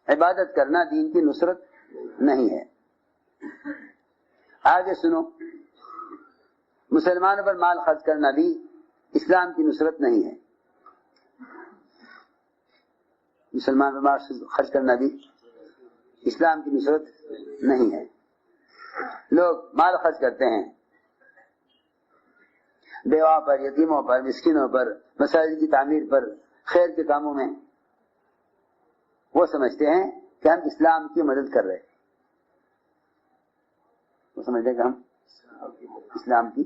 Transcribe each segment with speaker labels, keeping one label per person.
Speaker 1: عبادت کرنا دین کی نصرت نہیں ہے۔ آگے سنو، مسلمانوں پر مال خرچ کرنا بھی اسلام کی نصرت نہیں ہے۔ مسلمان پر مال خرچ کرنا بھی اسلام کی نصرت نہیں ہے۔ لوگ مال خرچ کرتے ہیں بیواں پر، یتیموں پر، مسکینوں پر، مساجد کی تعمیر پر، خیر کے کاموں میں۔ وہ سمجھتے ہیں کہ ہم اسلام کی مدد کر رہے ہیں، وہ سمجھتے ہیں کہ ہم اسلام کی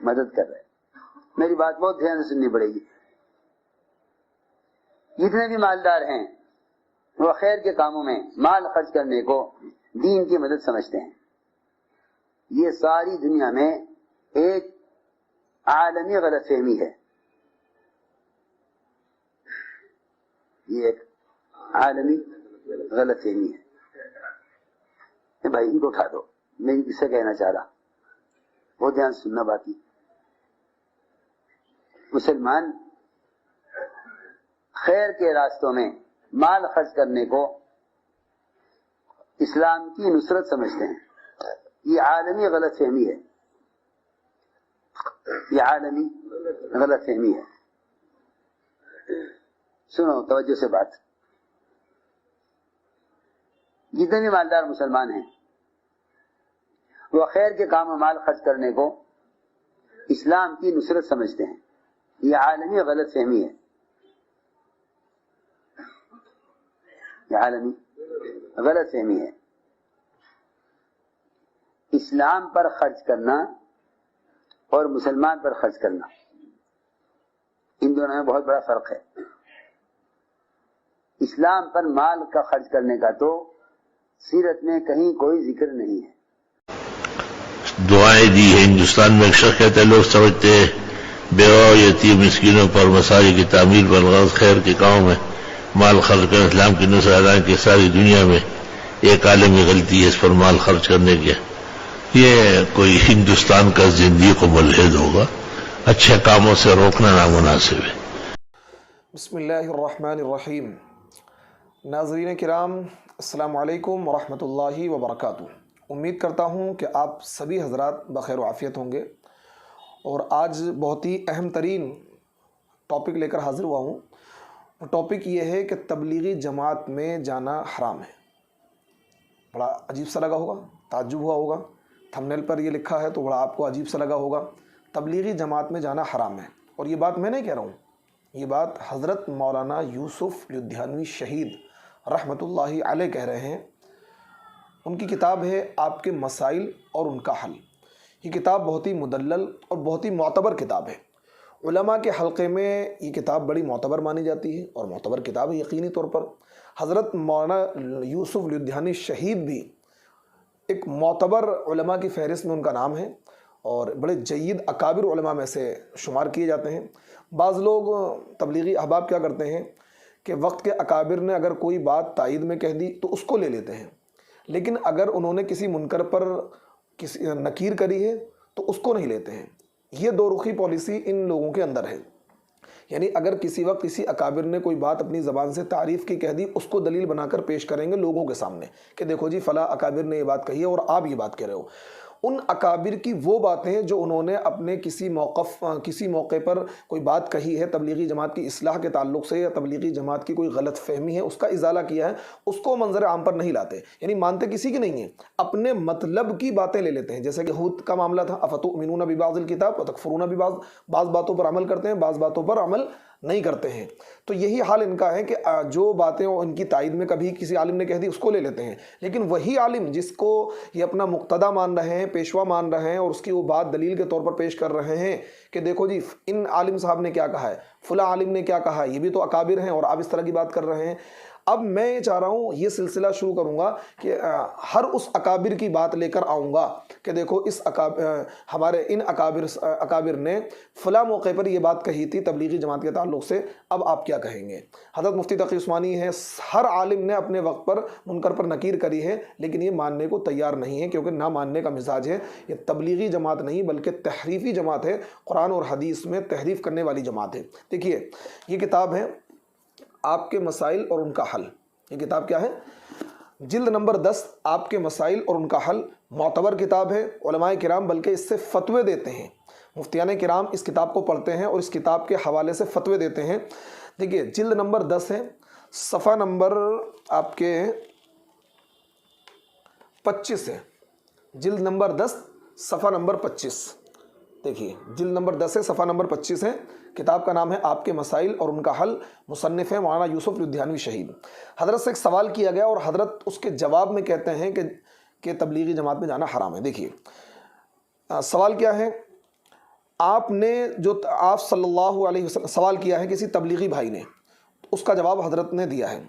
Speaker 1: مدد کر رہے ہیں۔ میری بات بہت دھیان سے سننی پڑے گی۔ جتنے بھی مالدار ہیں وہ خیر کے کاموں میں مال خرچ کرنے کو دین کی مدد سمجھتے ہیں۔ یہ ساری دنیا میں ایک عالمی غلط فہمی ہے، یہ ایک عالمی غلط فہمی ہے۔ بھائی ان کو اٹھا دو، میں کس سے کہنا چاہ رہا، بہت دھیان سننا باقی۔ مسلمان خیر کے راستوں میں مال خرچ کرنے کو اسلام کی نصرت سمجھتے ہیں۔ یہ عالمی غلط فہمی ہے، یہ عالمی غلط فہمی ہے۔ سنو توجہ سے بات، جتنے بھی مالدار مسلمان ہیں وہ خیر کے کام میں مال خرچ کرنے کو اسلام کی نصرت سمجھتے ہیں۔ یہ عالمی غلط فہمی ہے، یہ عالمی غلط فہمی ہے۔ اسلام پر خرچ کرنا اور مسلمان پر خرچ کرنا، ان دونوں میں بہت بڑا فرق ہے۔ اسلام پر مال کا خرچ کرنے کا تو سیرت میں کہیں کوئی ذکر نہیں ہے۔
Speaker 2: دعائیں دی ہیں ہندوستان میں، ایک شخص کہتے ہیں لوگ سمجھتے ہیں بیوہ یتیم مسکینوں پر، مساجد کی تعمیر پر، غرض خیر کے کاموں میں مال خرچ کرنا اسلام کی نصرت۔ حالانکہ ساری دنیا میں ایک عالمی غلطی ہے اس پر مال خرچ کرنے کی۔ یہ کوئی ہندوستان کا زندیق و ملحد ہوگا، اچھے کاموں سے روکنا نامناسب ہے۔
Speaker 3: بسم اللہ الرحمن الرحیم۔ ناظرین کرام، السلام علیکم ورحمۃ اللہ وبرکاتہ۔ امید کرتا ہوں کہ آپ سبھی حضرات بخیر و عافیت ہوں گے، اور آج بہت ہی اہم ترین ٹاپک لے کر حاضر ہوا ہوں۔ ٹاپک یہ ہے کہ تبلیغی جماعت میں جانا حرام ہے۔ بڑا عجیب سا لگا ہوگا، تعجب ہوا ہوگا، تھمبنیل پر یہ لکھا ہے تو بڑا آپ کو عجیب سا لگا ہوگا۔ تبلیغی جماعت میں جانا حرام ہے، اور یہ بات میں نہیں کہہ رہا ہوں، یہ بات حضرت مولانا یوسف لدھیانوی شہید رحمۃ اللہ علیہ کہہ رہے ہیں۔ ان کی کتاب ہے آپ کے مسائل اور ان کا حل۔ یہ کتاب بہت ہی مدلل اور بہت ہی معتبر کتاب ہے۔ علماء کے حلقے میں یہ کتاب بڑی معتبر مانی جاتی ہے، اور معتبر کتاب ہے یقینی طور پر۔ حضرت مولانا یوسف لدھیانوی شہید بھی ایک معتبر علماء کی فہرست میں ان کا نام ہے، اور بڑے جید اکابر علماء میں سے شمار کیے جاتے ہیں۔ بعض لوگ تبلیغی احباب کیا کرتے ہیں کہ وقت کے اکابر نے اگر کوئی بات تائید میں کہہ دی تو اس کو لے لیتے ہیں، لیکن اگر انہوں نے کسی منکر پر کسی نکیر کری ہے تو اس کو نہیں لیتے ہیں۔ یہ دو رخی پالیسی ان لوگوں کے اندر ہے، یعنی اگر کسی وقت کسی اکابر نے کوئی بات اپنی زبان سے تعریف کی کہہ دی، اس کو دلیل بنا کر پیش کریں گے لوگوں کے سامنے کہ دیکھو جی فلاں اکابر نے یہ بات کہی ہے اور آپ یہ بات کہہ رہے ہو۔ ان اکابر کی وہ باتیں جو انہوں نے اپنے کسی موقع پر کوئی بات کہی ہے تبلیغی جماعت کی اصلاح کے تعلق سے، یا تبلیغی جماعت کی کوئی غلط فہمی ہے اس کا ازالہ کیا ہے، اس کو منظر عام پر نہیں لاتے، یعنی مانتے کسی کی نہیں ہیں، اپنے مطلب کی باتیں لے لیتے ہیں۔ جیسے کہ ہود کا معاملہ تھا، افتؤمنون ببعض الکتاب وتکفرون ببعض، بعض باتوں پر عمل کرتے ہیں، بعض باتوں پر عمل نہیں کرتے ہیں۔ تو یہی حال ان کا ہے کہ جو باتیں ان کی تائید میں کبھی کسی عالم نے کہہ دی اس کو لے لیتے ہیں، لیکن وہی عالم جس کو یہ اپنا مقتدی مان رہے ہیں، پیشوا مان رہے ہیں، اور اس کی وہ بات دلیل کے طور پر پیش کر رہے ہیں کہ دیکھو جی ان عالم صاحب نے کیا کہا ہے، فلاں عالم نے کیا کہا ہے، یہ بھی تو اکابر ہیں اور آپ اس طرح کی بات کر رہے ہیں۔ اب میں یہ چاہ رہا ہوں، یہ سلسلہ شروع کروں گا کہ ہر اس اکابر کی بات لے کر آؤں گا کہ دیکھو ہمارے ان اکابر نے فلاں موقع پر یہ بات کہی تھی تبلیغی جماعت کے تعلق سے، اب آپ کیا کہیں گے۔ حضرت مفتی تقی عثمانی ہے، ہر عالم نے اپنے وقت پر منکر پر نکیر کری ہے، لیکن یہ ماننے کو تیار نہیں ہے، کیونکہ نہ ماننے کا مزاج ہے۔ یہ تبلیغی جماعت نہیں بلکہ تحریفی جماعت ہے، قرآن اور حدیث میں تحریف کرنے والی جماعت ہے۔ دیکھیے یہ کتاب ہے آپ کے مسائل اور ان کا حل، یہ کتاب کیا ہے؟ جلد نمبر 10 آپ کے مسائل اور ان کا حل، معتبر کتاب ہے۔ علماء کرام بلکہ اس سے فتوے دیتے ہیں، مفتیان کرام اس کتاب کو پڑھتے ہیں اور اس کتاب کے حوالے سے فتوے دیتے ہیں۔ دیکھیے جلد نمبر 10 ہے، صفحہ نمبر آپ کے 25 ہے، جلد نمبر 10 صفحہ نمبر 25۔ دیکھیے جلد نمبر 10 ہے، صفحہ نمبر 25 ہے۔ کتاب کا نام ہے آپ کے مسائل اور ان کا حل، مصنف ہے مولانا یوسف لدھیانوی شہید۔ حضرت سے ایک سوال کیا گیا اور حضرت اس کے جواب میں کہتے ہیں کہ تبلیغی جماعت میں جانا حرام ہے۔ دیکھیے سوال کیا ہے، آپ نے جو آپ صلی اللہ علیہ وسلم سوال کیا ہے کسی تبلیغی بھائی نے، اس کا جواب حضرت نے دیا ہے۔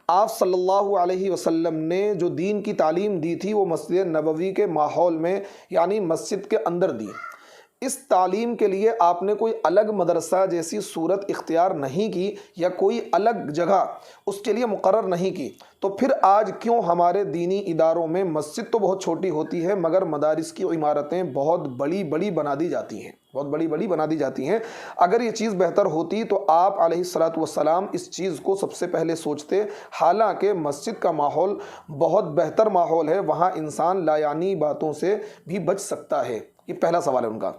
Speaker 3: آپ صلی اللہ علیہ وسلم نے جو دین کی تعلیم دی تھی وہ مسجد نبوی کے ماحول میں یعنی مسجد کے اندر دی۔ اس تعلیم کے لیے آپ نے کوئی الگ مدرسہ جیسی صورت اختیار نہیں کی یا کوئی الگ جگہ اس کے لیے مقرر نہیں کی، تو پھر آج کیوں ہمارے دینی اداروں میں مسجد تو بہت چھوٹی ہوتی ہے مگر مدارس کی عمارتیں بہت بڑی بڑی بنا دی جاتی ہیں، بہت بڑی بڑی بنا دی جاتی ہیں؟ اگر یہ چیز بہتر ہوتی تو آپ علیہ الصلاۃ والسلام اس چیز کو سب سے پہلے سوچتے۔ حالانکہ مسجد کا ماحول بہت بہتر ماحول ہے، وہاں انسان لایعنی باتوں سے بھی بچ سکتا ہے۔ یہ پہلا سوال ہے ان کا۔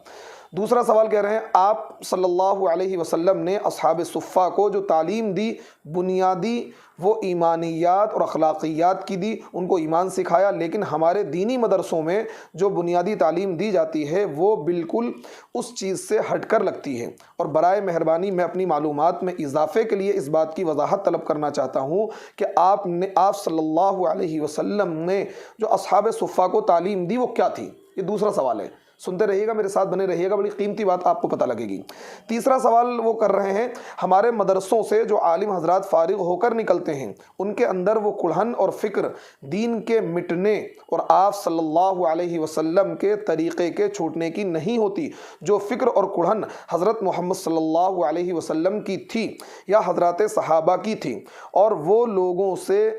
Speaker 3: دوسرا سوال کہہ رہے ہیں آپ صلی اللہ علیہ وسلم نے اصحاب صفہ کو جو تعلیم دی بنیادی وہ ایمانیات اور اخلاقیات کی دی، ان کو ایمان سکھایا، لیکن ہمارے دینی مدرسوں میں جو بنیادی تعلیم دی جاتی ہے وہ بالکل اس چیز سے ہٹ کر لگتی ہے۔ اور برائے مہربانی میں اپنی معلومات میں اضافے کے لیے اس بات کی وضاحت طلب کرنا چاہتا ہوں کہ آپ صلی اللہ علیہ وسلم نے جو اصحاب صفہ کو تعلیم دی وہ کیا تھی؟ یہ دوسرا سوال ہے، سنتے رہیے گا، میرے ساتھ بنے رہیے گا، بڑی قیمتی بات آپ کو پتہ لگے گی۔ تیسرا سوال وہ کر رہے ہیں، ہمارے مدرسوں سے جو عالم حضرات فارغ ہو کر نکلتے ہیں ان کے اندر وہ کڑھن اور فکر دین کے مٹنے اور آپ صلی اللہ علیہ وسلم کے طریقے کے چھوٹنے کی نہیں ہوتی۔ جو فکر اور کڑھن حضرت محمد صلی اللہ علیہ وسلم کی تھی یا حضرات صحابہ کی تھی، اور وہ لوگوں سے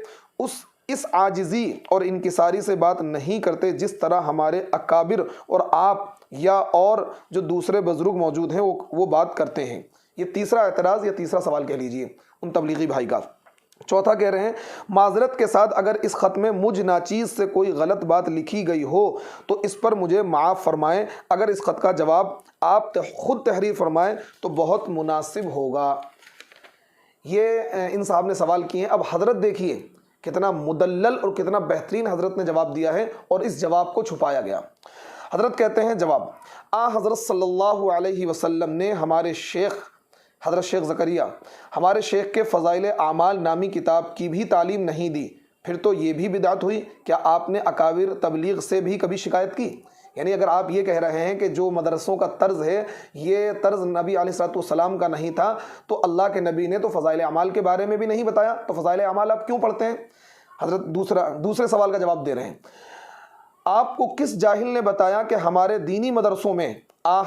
Speaker 3: اس عاجزی اور انکساری سے بات نہیں کرتے جس طرح ہمارے اکابر اور آپ یا اور جو دوسرے بزرگ موجود ہیں وہ بات کرتے ہیں۔ یہ تیسرا اعتراض یا تیسرا سوال کہہ لیجئے ان تبلیغی بھائی کا۔ چوتھا کہہ رہے ہیں معذرت کے ساتھ اگر اس خط میں مجھ ناچیز سے کوئی غلط بات لکھی گئی ہو تو اس پر مجھے معاف فرمائیں، اگر اس خط کا جواب آپ خود تحریر فرمائیں تو بہت مناسب ہوگا۔ یہ ان صاحب نے سوال کیے ہیں۔ اب حضرت دیکھیے کتنا مدلل اور کتنا بہترین حضرت نے جواب دیا ہے اور اس جواب کو چھپایا گیا۔ حضرت کہتے ہیں جواب، حضرت صلی اللہ علیہ وسلم نے ہمارے شیخ حضرت شیخ زکریا ہمارے شیخ کے فضائل اعمال نامی کتاب کی بھی تعلیم نہیں دی، پھر تو یہ بھی بدعت ہوئی۔ کیا آپ نے اکابر تبلیغ سے بھی کبھی شکایت کی؟ یعنی اگر آپ یہ کہہ رہے ہیں کہ جو مدرسوں کا طرز ہے یہ طرز نبی علیہ الصلوۃ والسلام کا نہیں تھا، تو اللہ کے نبی نے تو فضائل اعمال کے بارے میں بھی نہیں بتایا، تو فضائل اعمال آپ کیوں پڑھتے ہیں؟ حضرت دوسرے سوال کا جواب دے رہے ہیں، آپ کو کس جاہل نے بتایا کہ ہمارے دینی مدرسوں میں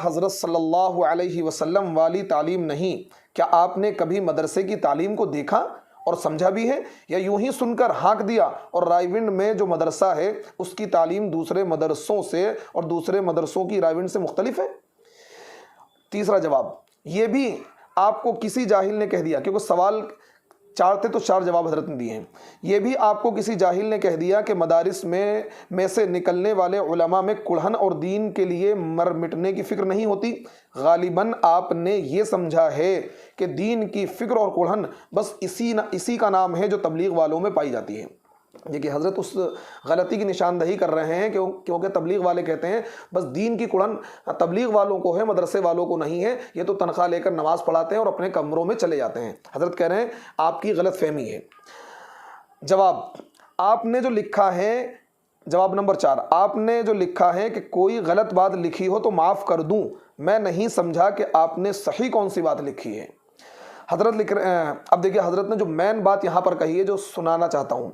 Speaker 3: حضرت صلی اللہ علیہ وسلم والی تعلیم نہیں؟ کیا آپ نے کبھی مدرسے کی تعلیم کو دیکھا اور سمجھا بھی ہے، یا یوں ہی سن کر ہانک دیا؟ اور رائے ونڈ میں جو مدرسہ ہے اس کی تعلیم دوسرے مدرسوں سے اور دوسرے مدرسوں کی رائے ونڈ سے مختلف ہے؟ تیسرا جواب، یہ بھی آپ کو کسی جاہل نے کہہ دیا، کیونکہ سوال 4 تھے تو 4 جواب حضرت نے دیے ہیں، یہ بھی آپ کو کسی جاہل نے کہہ دیا کہ مدارس میں سے نکلنے والے علماء میں کڑھن اور دین کے لیے مر مٹنے کی فکر نہیں ہوتی؟ غالباً آپ نے یہ سمجھا ہے کہ دین کی فکر اور کڑھن بس اسی کا نام ہے جو تبلیغ والوں میں پائی جاتی ہے۔ دیکھیے حضرت اس غلطی کی نشاندہی کر رہے ہیں کیونکہ تبلیغ والے کہتے ہیں بس دین کی کڑھن تبلیغ والوں کو ہے، مدرسے والوں کو نہیں ہے، یہ تو تنخواہ لے کر نماز پڑھاتے ہیں اور اپنے کمروں میں چلے جاتے ہیں۔ حضرت کہہ رہے ہیں آپ کی غلط فہمی ہے۔ جواب، آپ نے جو لکھا ہے، جواب نمبر 4، آپ نے جو لکھا ہے کہ کوئی غلط بات لکھی ہو تو معاف کر دوں، میں نہیں سمجھا کہ آپ نے صحیح کون سی بات لکھی ہے۔ حضرت لکھ رہے ہیں، اب دیکھیے حضرت نے جو مین بات یہاں پر کہی ہے جو سنانا چاہتا ہوں،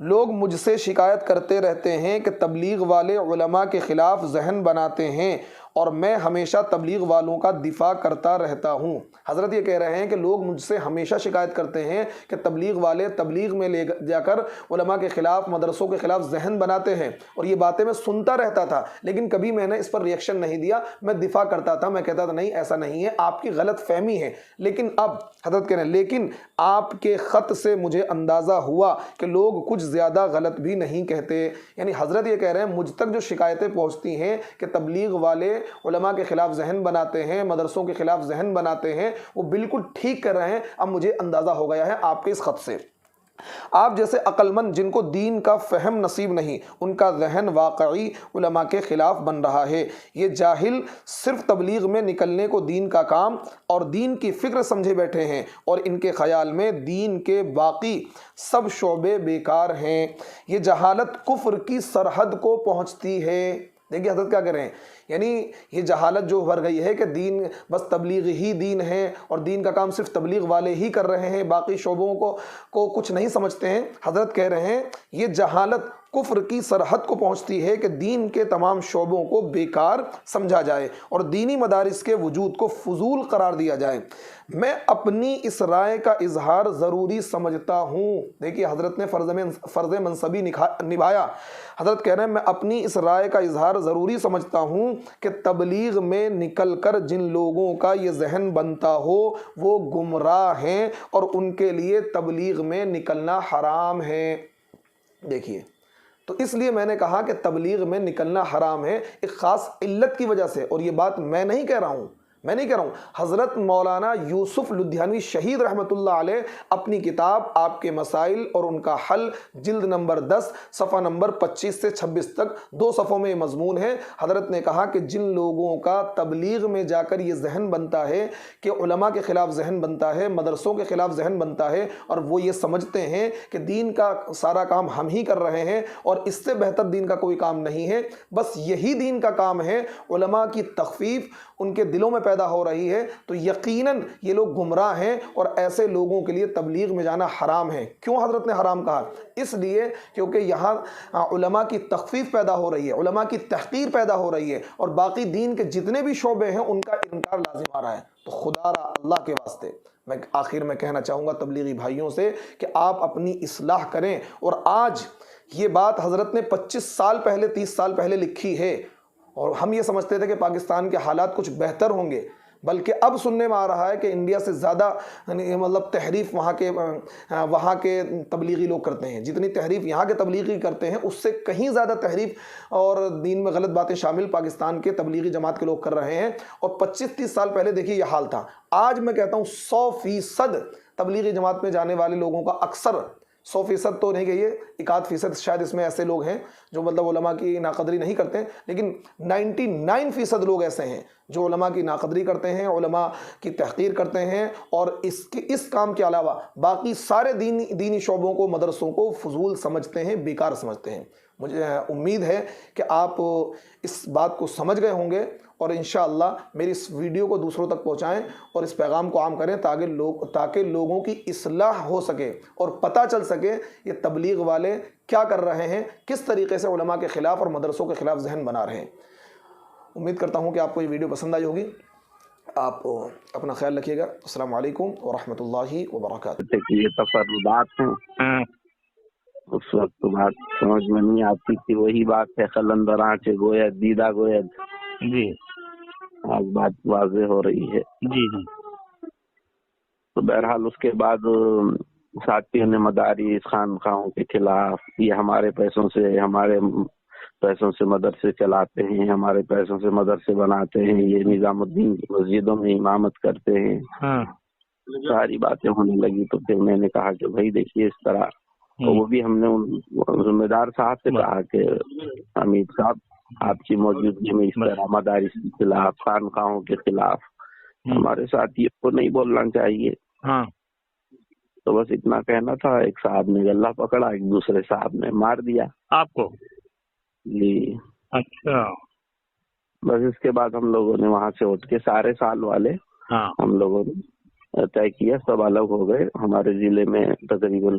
Speaker 3: لوگ مجھ سے شکایت کرتے رہتے ہیں کہ تبلیغ والے علماء کے خلاف ذہن بناتے ہیں اور میں ہمیشہ تبلیغ والوں کا دفاع کرتا رہتا ہوں۔ حضرت یہ کہہ رہے ہیں کہ لوگ مجھ سے ہمیشہ شکایت کرتے ہیں کہ تبلیغ والے تبلیغ میں لے جا کر علماء کے خلاف، مدرسوں کے خلاف ذہن بناتے ہیں، اور یہ باتیں میں سنتا رہتا تھا لیکن کبھی میں نے اس پر ریئیکشن نہیں دیا، میں دفاع کرتا تھا، میں کہتا تھا نہیں ایسا نہیں ہے، آپ کی غلط فہمی ہے۔ لیکن اب حضرت کہہ رہے ہیں لیکن آپ کے خط سے مجھے اندازہ ہوا کہ لوگ کچھ زیادہ غلط بھی نہیں کہتے۔ یعنی حضرت یہ کہہ رہے ہیں مجھ تک جو شکایتیں پہنچتی ہیں کہ تبلیغ والے علماء کے خلاف ذہن بناتے ہیں، مدرسوں کے خلاف ذہن بناتے ہیں، وہ بالکل ٹھیک کر رہے ہیں۔ اب مجھے اندازہ ہو گیا ہے آپ کے اس خط سے، آپ جیسے عقل مند جن کو دین کا فہم نصیب نہیں، ان کا ذہن واقعی علماء کے خلاف بن رہا ہے۔ یہ جاہل صرف تبلیغ میں نکلنے کو دین کا کام اور دین کی فکر سمجھے بیٹھے ہیں، اور ان کے خیال میں دین کے باقی سب شعبے بیکار ہیں۔ یہ جہالت کفر کی سرحد کو پہنچتی ہے۔ دیکھیے حضرت کیا کہہ رہے ہیں، یعنی یہ جہالت جو بھر گئی ہے کہ دین بس تبلیغ ہی دین ہے اور دین کا کام صرف تبلیغ والے ہی کر رہے ہیں، باقی شعبوں کو کچھ نہیں سمجھتے ہیں۔ حضرت کہہ رہے ہیں یہ جہالت کفر کی سرحد کو پہنچتی ہے کہ دین کے تمام شعبوں کو بیکار سمجھا جائے اور دینی مدارس کے وجود کو فضول قرار دیا جائے۔ میں اپنی اس رائے کا اظہار ضروری سمجھتا ہوں۔ دیکھیے حضرت نے فرض منصبی نبھایا۔ حضرت کہہ رہے ہیں میں اپنی اس رائے کا اظہار ضروری سمجھتا ہوں کہ تبلیغ میں نکل کر جن لوگوں کا یہ ذہن بنتا ہو وہ گمراہ ہیں اور ان کے لیے تبلیغ میں نکلنا حرام ہے۔ دیکھیے تو اس لیے میں نے کہا کہ تبلیغ میں نکلنا حرام ہے ایک خاص علت کی وجہ سے، اور یہ بات میں نہیں کہہ رہا ہوں، حضرت مولانا یوسف لدھیانوی شہید رحمۃ اللہ علیہ اپنی کتاب آپ کے مسائل اور ان کا حل جلد نمبر 10 صفحہ نمبر 25 سے 26 تک 2 صفحوں میں یہ مضمون ہے۔ حضرت نے کہا کہ جن لوگوں کا تبلیغ میں جا کر یہ ذہن بنتا ہے کہ علماء کے خلاف ذہن بنتا ہے، مدرسوں کے خلاف ذہن بنتا ہے، اور وہ یہ سمجھتے ہیں کہ دین کا سارا کام ہم ہی کر رہے ہیں اور اس سے بہتر دین کا کوئی کام نہیں ہے، بس یہی دین کا کام ہے، علماء کی تخفیف ان کے دلوں میں پیدا ہو رہی ہے، تو یقیناً یہ لوگ گمراہ ہیں اور ایسے لوگوں کے لیے تبلیغ میں جانا حرام ہے۔ کیوں حضرت نے حرام کہا؟ اس لیے کیونکہ یہاں علماء کی تخفیف پیدا ہو رہی ہے، علماء کی تحقیر پیدا ہو رہی ہے، اور باقی دین کے جتنے بھی شعبے ہیں ان کا انکار لازم آ رہا ہے۔ تو خدا را اللہ کے واسطے میں آخر میں کہنا چاہوں گا تبلیغی بھائیوں سے کہ آپ اپنی اصلاح کریں، اور آج یہ بات حضرت نے 25 سال پہلے 30 سال پہلے لکھی ہے، اور ہم یہ سمجھتے تھے کہ پاکستان کے حالات کچھ بہتر ہوں گے، بلکہ اب سننے میں آ رہا ہے کہ انڈیا سے زیادہ مطلب تحریف وہاں کے تبلیغی لوگ کرتے ہیں، جتنی تحریف یہاں کے تبلیغی کرتے ہیں اس سے کہیں زیادہ تحریف اور دین میں غلط باتیں شامل پاکستان کے تبلیغی جماعت کے لوگ کر رہے ہیں۔ اور 25-30 سال پہلے دیکھیے یہ حال تھا، آج میں کہتا ہوں 100% تبلیغی جماعت میں جانے والے لوگوں کا اکثر 100% تو نہیں کہیے، 1-8% شاید اس میں ایسے لوگ ہیں جو مطلب علماء کی ناقدری نہیں کرتے ہیں، لیکن 99% لوگ ایسے ہیں جو علماء کی ناقدری کرتے ہیں، علماء کی تحقیر کرتے ہیں، اور اس کام کے علاوہ باقی سارے دینی شعبوں کو، مدرسوں کو فضول سمجھتے ہیں، بیکار سمجھتے ہیں۔ مجھے امید ہے کہ آپ اس بات کو سمجھ گئے ہوں گے، اور انشاءاللہ میری اس ویڈیو کو دوسروں تک پہنچائیں اور اس پیغام کو عام کریں تاکہ لوگوں کی اصلاح ہو سکے اور پتہ چل سکے یہ تبلیغ والے کیا کر رہے ہیں، کس طریقے سے علماء کے خلاف اور مدرسوں کے خلاف ذہن بنا رہے ہیں۔ امید کرتا ہوں کہ آپ کو یہ ویڈیو پسند آئی ہوگی۔ آپ اپنا خیال رکھیے گا۔ السلام علیکم ورحمۃ اللہ وبرکاتہ۔
Speaker 4: یہ تفرعات ہیں، اس وقت بات سمجھ میں نہیں آتی تھی، وہی بات ہے قلندر آنچ گوید دیدہ گوید،
Speaker 2: جی
Speaker 4: آج بات واضح ہو رہی ہے۔
Speaker 2: جی جی
Speaker 4: تو بہرحال اس کے بعد ساتھیوں نے مدارس خانقاہوں کے خلاف، یہ ہمارے پیسوں سے مدرسے چلاتے ہیں، ہمارے پیسوں سے مدرسے بناتے ہیں، یہ نظام الدین کی مسجدوں میں امامت کرتے ہیں، ساری باتیں ہونے لگی۔ تو پھر میں نے کہا کہ بھائی دیکھیے اس طرح، تو وہ بھی ہم نے ذمہ دار صاحب سے کہا کہ حمید صاحب آپ کی موجودگی میں اس طرح مدارس کے خلاف، خانقاہوں کے خلاف ہمارے ساتھیوں کو نہیں بولنا چاہیے۔ تو بس اتنا کہنا تھا۔ ایک صاحب نے گلہ پکڑا، ایک دوسرے صاحب نے مار دیا
Speaker 2: آپ کو۔
Speaker 4: جی
Speaker 2: اچھا،
Speaker 4: بس اس کے بعد ہم لوگوں نے وہاں سے اٹھ کے سارے سال والے ہم لوگوں نے طے کیا، سب الگ ہو گئے۔ ہمارے ضلع میں تقریباً